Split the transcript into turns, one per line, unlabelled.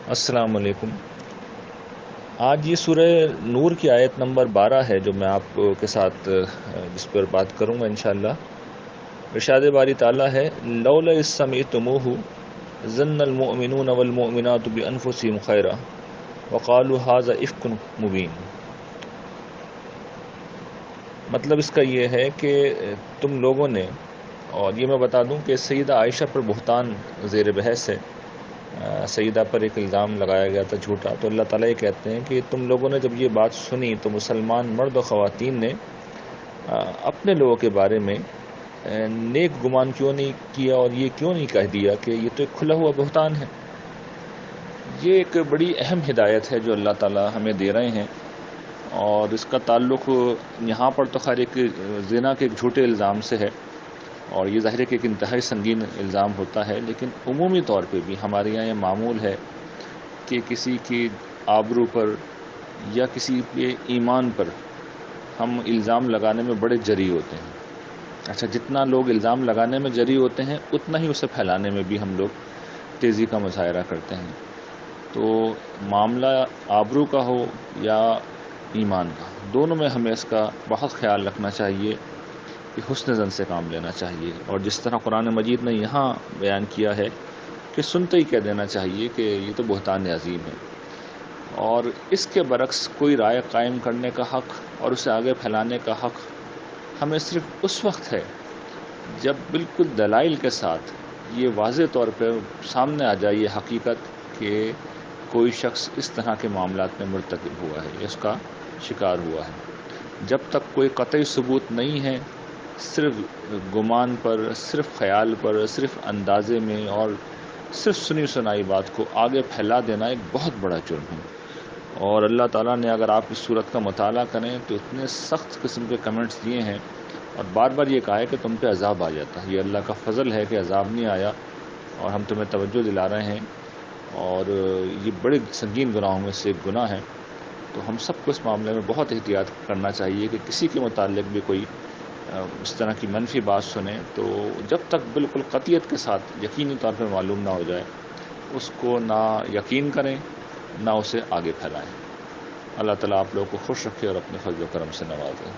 السلام علیکم۔ آج یہ سورہ نور کی آیت نمبر 12 ہے جو میں آپ کے ساتھ جس پر بات کروں گا انشاءاللہ۔ ارشاد باری تعالیٰ ہے لولا اذ سمعتموہ ظن المؤمنون والمؤمنات بانفسهم خیرا وقالوا ھذا افک مبین۔ مطلب اس کا یہ ہے کہ تم لوگوں نے، اور یہ میں بتا دوں کہ سیدہ عائشہ پر بہتان زیر بحث ہے، سیدہ پر ایک الزام لگایا گیا تھا جھوٹا، تو اللہ تعالیٰ یہ کہتے ہیں کہ تم لوگوں نے جب یہ بات سنی تو مسلمان مرد و خواتین نے اپنے لوگوں کے بارے میں نیک گمان کیوں نہیں کیا اور یہ کیوں نہیں کہہ دیا کہ یہ تو ایک کھلا ہوا بہتان ہے۔ یہ ایک بڑی اہم ہدایت ہے جو اللہ تعالیٰ ہمیں دے رہے ہیں، اور اس کا تعلق یہاں پر تو خیر ایک زنا کے ایک جھوٹے الزام سے ہے، اور یہ ظاہر ہے کہ ایک انتہائی سنگین الزام ہوتا ہے، لیکن عمومی طور پہ بھی ہمارے یہاں یہ معمول ہے کہ کسی کی آبرو پر یا کسی کے ایمان پر ہم الزام لگانے میں بڑے جری ہوتے ہیں۔ اچھا، جتنا لوگ الزام لگانے میں جری ہوتے ہیں اتنا ہی اسے پھیلانے میں بھی ہم لوگ تیزی کا مظاہرہ کرتے ہیں۔ تو معاملہ آبرو کا ہو یا ایمان کا، دونوں میں ہمیں اس کا بہت خیال رکھنا چاہیے کہ حسن زن سے کام لینا چاہیے، اور جس طرح قرآن مجید نے یہاں بیان کیا ہے کہ سنتے ہی کہہ دینا چاہیے کہ یہ تو بہتان عظیم ہے، اور اس کے برعکس کوئی رائے قائم کرنے کا حق اور اسے آگے پھیلانے کا حق ہمیں صرف اس وقت ہے جب بالکل دلائل کے ساتھ یہ واضح طور پہ سامنے آ جائے یہ حقیقت کہ کوئی شخص اس طرح کے معاملات میں مرتکب ہوا ہے یا اس کا شکار ہوا ہے۔ جب تک کوئی قطعی ثبوت نہیں ہے، صرف گمان پر، صرف خیال پر، صرف اندازے میں اور صرف سنی سنائی بات کو آگے پھیلا دینا ایک بہت بڑا جرم ہے۔ اور اللہ تعالیٰ نے اگر آپ اس صورت کا مطالعہ کریں تو اتنے سخت قسم کے کمنٹس دیے ہیں، اور بار بار یہ کہا ہے کہ تم پہ عذاب آ جاتا ہے۔ یہ اللہ کا فضل ہے کہ عذاب نہیں آیا اور ہم تمہیں توجہ دلا رہے ہیں، اور یہ بڑے سنگین گناہوں میں سے ایک گناہ ہے۔ تو ہم سب کو اس معاملے میں بہت احتیاط کرنا چاہیے کہ کسی کے متعلق بھی کوئی اس طرح کی منفی بات سنیں تو جب تک بالکل قطعیت کے ساتھ یقینی طور پر معلوم نہ ہو جائے اس کو نہ یقین کریں نہ اسے آگے پھیلائیں۔ اللہ تعالیٰ آپ لوگوں کو خوش رکھے اور اپنے فضل و کرم سے نوازے۔